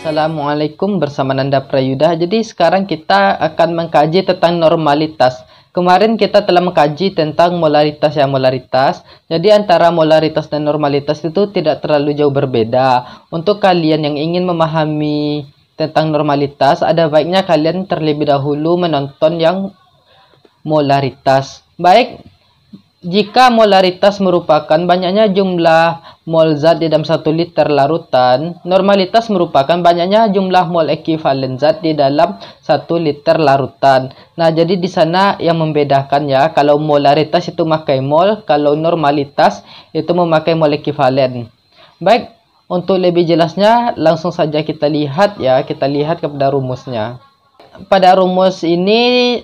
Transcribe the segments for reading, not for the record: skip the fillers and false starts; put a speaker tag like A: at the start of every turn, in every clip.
A: Assalamualaikum, bersama Nanda Prayuda. Jadi sekarang kita akan mengkaji tentang normalitas. Kemarin kita telah mengkaji tentang molaritas ya, molaritas. Jadi antara molaritas dan normalitas itu tidak terlalu jauh berbeda. Untuk kalian yang ingin memahami tentang normalitas, ada baiknya kalian terlebih dahulu menonton yang molaritas. Baik, jika molaritas merupakan banyaknya jumlah mol zat di dalam 1 liter larutan, normalitas merupakan banyaknya jumlah mol ekuivalen zat di dalam 1 liter larutan. Nah, jadi di sana yang membedakan ya, kalau molaritas itu memakai mol, kalau normalitas itu memakai mol ekuivalen. Baik, untuk lebih jelasnya langsung saja kita lihat ya, kita lihat kepada rumusnya. Pada rumus ini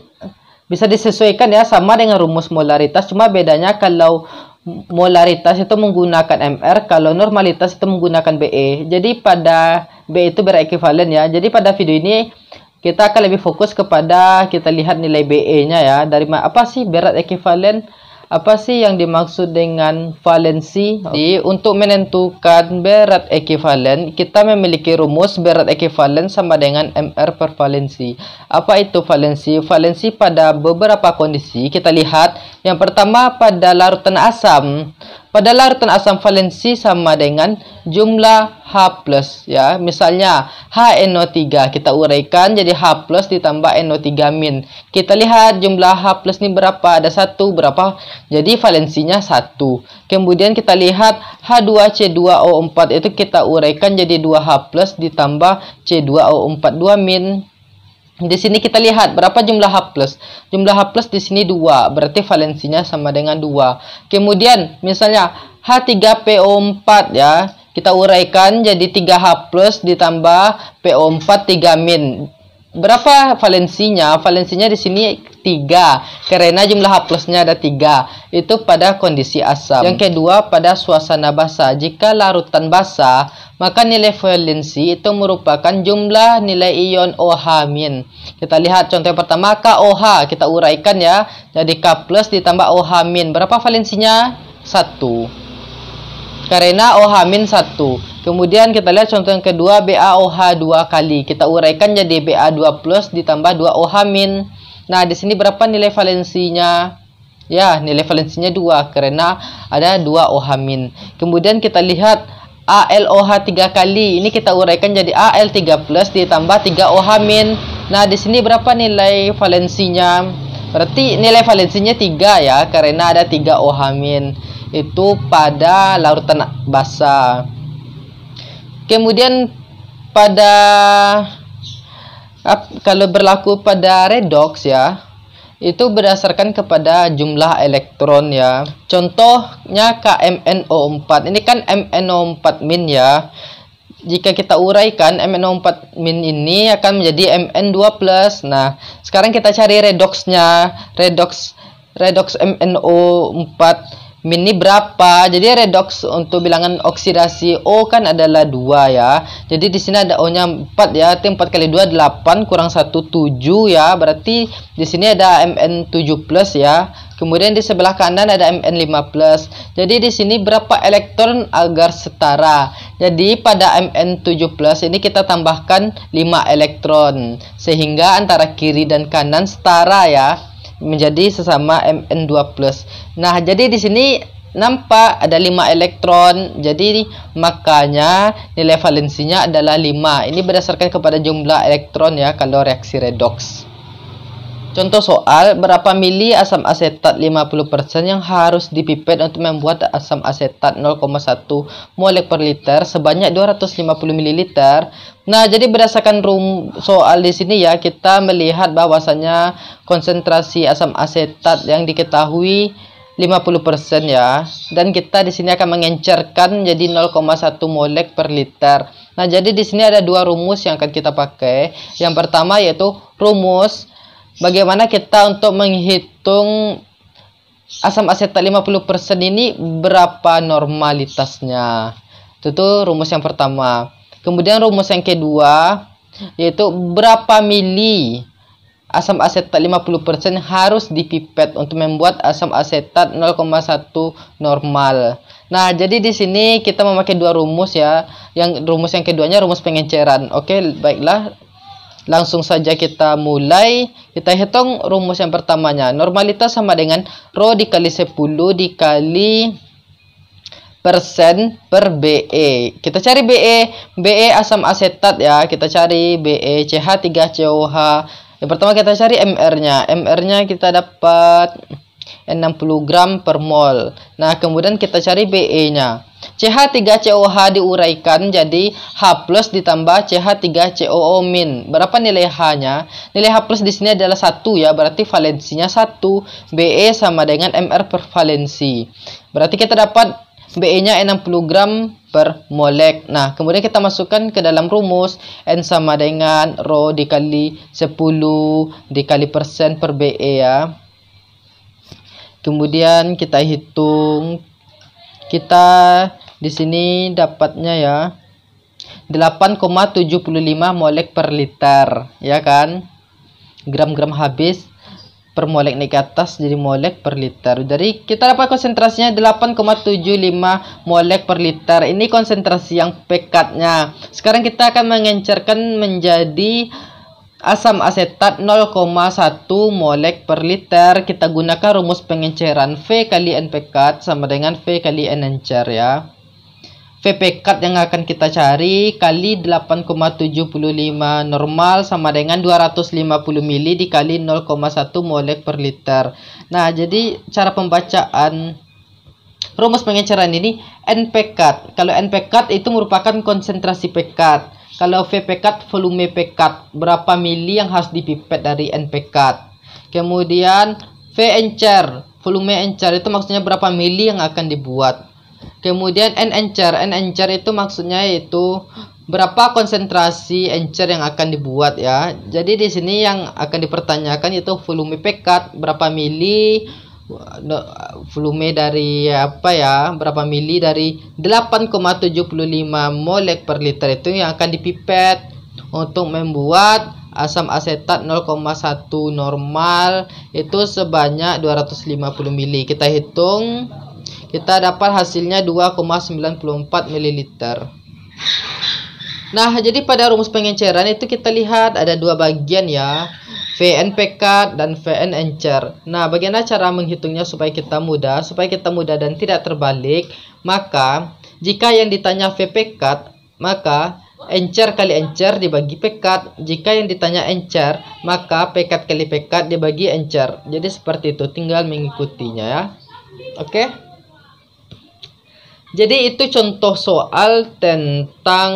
A: bisa disesuaikan ya, sama dengan rumus molaritas, cuma bedanya kalau molaritas itu menggunakan MR, kalau normalitas itu menggunakan BE. Jadi pada BE itu berekivalen ya. Jadi pada video ini kita akan lebih fokus kepada kita lihat nilai BE-nya ya. Dari apa sih berat ekivalen? Apa sih yang dimaksud dengan valensi? Jadi untuk menentukan berat ekivalen, kita memiliki rumus berat ekivalen sama dengan MR per valensi. Apa itu valensi? Valensi pada beberapa kondisi kita lihat. Yang pertama pada larutan asam. Pada larutan asam valensi sama dengan jumlah H+ ya. Misalnya HNO3 kita uraikan jadi H+ ditambah NO3 min. Kita lihat jumlah H+ ini berapa? Ada 1 berapa? Jadi valensinya 1. Kemudian kita lihat H2C2O4 itu kita uraikan jadi 2H+ ditambah C2O4 2 min. Di sini kita lihat berapa jumlah H+. Jumlah H+ di sini 2, berarti valensinya sama dengan 2. Kemudian misalnya H3PO4 ya, kita uraikan jadi 3H+ ditambah PO4 3 min. Berapa valensinya? Valensinya di sini 3 karena jumlah H+-nya ada 3. Itu pada kondisi asam. Yang kedua pada suasana basa. Jika larutan basa, maka nilai valensi itu merupakan jumlah nilai ion OH-. Kita lihat contoh yang pertama KOH, kita uraikan ya. Jadi K+ ditambah OH-. Berapa valensinya? 1. Karena OH- 1. Kemudian kita lihat contoh yang kedua BaOH 2 kali. Kita uraikan jadi Ba2+ ditambah 2OH-. Nah, di sini berapa nilai valensinya? Ya, nilai valensinya 2 karena ada 2OH-. Kemudian kita lihat AlOH 3 kali. Ini kita uraikan jadi Al3+ ditambah 3OH-. Nah, di sini berapa nilai valensinya? Berarti nilai valensinya 3 ya karena ada 3OH-. Itu pada larutan basa. Kemudian pada kalau berlaku pada redox ya, itu berdasarkan kepada jumlah elektron ya. Contohnya KMnO4. Ini kan MnO4- ya. Jika kita uraikan MnO4- ini akan menjadi Mn2+. Nah, sekarang kita cari redoxnya. Redox MnO4- ini berapa? Jadi redox untuk bilangan oksidasi O kan adalah 2 ya. Jadi di sini ada O-nya 4 ya. 4 kali 2 8 kurang 1 7 ya. Berarti di sini ada Mn7+ ya. Kemudian di sebelah kanan ada Mn5+. Jadi di sini berapa elektron agar setara? Jadi pada Mn7+ ini kita tambahkan 5 elektron sehingga antara kiri dan kanan setara ya, menjadi sesama Mn2+. Nah, jadi di sini nampak ada 5 elektron. Jadi makanya nilai valensinya adalah 5. Ini berdasarkan kepada jumlah elektron ya kalau reaksi redox. Contoh soal, berapa mili asam asetat 50% yang harus dipipet untuk membuat asam asetat 0,1 molek per liter sebanyak 250 ml. Nah, jadi berdasarkan soal di sini ya, kita melihat bahwasanya konsentrasi asam asetat yang diketahui 50% ya. Dan kita di sini akan mengencerkan jadi 0,1 molek per liter. Nah, jadi di sini ada 2 rumus yang akan kita pakai. Yang pertama yaitu rumus bagaimana kita untuk menghitung asam asetat 50% ini berapa normalitasnya. Itu rumus yang pertama. Kemudian rumus yang kedua yaitu berapa mili asam asetat 50% harus dipipet untuk membuat asam asetat 0,1 normal. Nah, jadi di sini kita memakai dua rumus ya. Rumus yang keduanya rumus pengenceran. Oke, baiklah. Langsung saja kita mulai. Kita hitung rumus yang pertamanya. Normalitas sama dengan rho dikali 10 dikali persen per BE. Kita cari BE. BE asam asetat ya. Kita cari BE CH3COH. Yang pertama kita cari MR-nya. MR-nya kita dapat 60 gram per mol. Nah, kemudian kita cari BE-nya. CH3COH diuraikan jadi H plus ditambah CH3COO min. Berapa nilai H-nya? Nilai H plus di sini adalah 1 ya, berarti valensinya 1. BE sama dengan MR per valensi. Berarti kita dapat BE-nya 60 gram per molek. Nah, kemudian kita masukkan ke dalam rumus. N sama dengan rho dikali 10 dikali persen per BE ya. Kemudian kita hitung. Kita di sini dapatnya ya 8,75 molek per liter, ya kan? Gram-gram habis per molek naik ke atas jadi molek per liter. Jadi kita dapat konsentrasinya 8,75 molek per liter. Ini konsentrasi yang pekatnya. Sekarang kita akan mengencerkan menjadi asam asetat 0,1 molek per liter. Kita gunakan rumus pengenceran V kali N pekat sama dengan V kali N encer ya. V pekat yang akan kita cari kali 8,75 normal sama dengan 250 ml dikali 0,1 molek per liter. Nah, jadi cara pembacaan rumus pengenceran ini N pekat. Kalau N pekat itu merupakan konsentrasi pekat. Kalau V pekat volume pekat, berapa mili yang harus dipipet dari N pekat. Kemudian V encer, volume encer itu maksudnya berapa mili yang akan dibuat. Kemudian N encer itu maksudnya yaitu berapa konsentrasi encer yang akan dibuat ya. Jadi di sini yang akan dipertanyakan yaitu volume pekat berapa mili, volume dari apa ya, berapa mili dari 8,75 molek per liter itu yang akan dipipet untuk membuat asam asetat 0,1 normal itu sebanyak 250 mili. Kita hitung. Kita dapat hasilnya 2,94 ml. Nah, jadi pada rumus pengenceran itu kita lihat ada dua bagian ya, Vn pekat dan Vn encer. Nah, bagaimana cara menghitungnya supaya kita mudah dan tidak terbalik? Maka jika yang ditanya V pekat, maka encer kali encer dibagi pekat. Jika yang ditanya encer, maka pekat kali pekat dibagi encer. Jadi seperti itu, tinggal mengikutinya ya. Oke. Jadi itu contoh soal tentang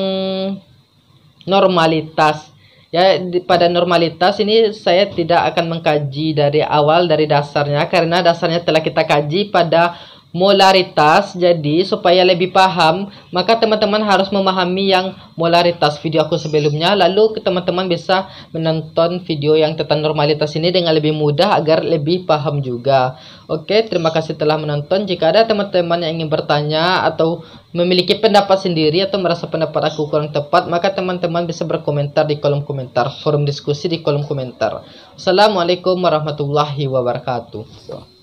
A: normalitas. Ya, pada normalitas ini saya tidak akan mengkaji dari awal dari dasarnya karena dasarnya telah kita kaji pada molaritas. Jadi supaya lebih paham, maka teman-teman harus memahami yang molaritas video aku sebelumnya, lalu teman-teman bisa menonton video yang tentang normalitas ini dengan lebih mudah agar lebih paham juga. Oke, terima kasih telah menonton. Jika ada teman-teman yang ingin bertanya atau memiliki pendapat sendiri atau merasa pendapat aku kurang tepat, maka teman-teman bisa berkomentar di kolom komentar, forum diskusi di kolom komentar. Assalamualaikum warahmatullahi wabarakatuh.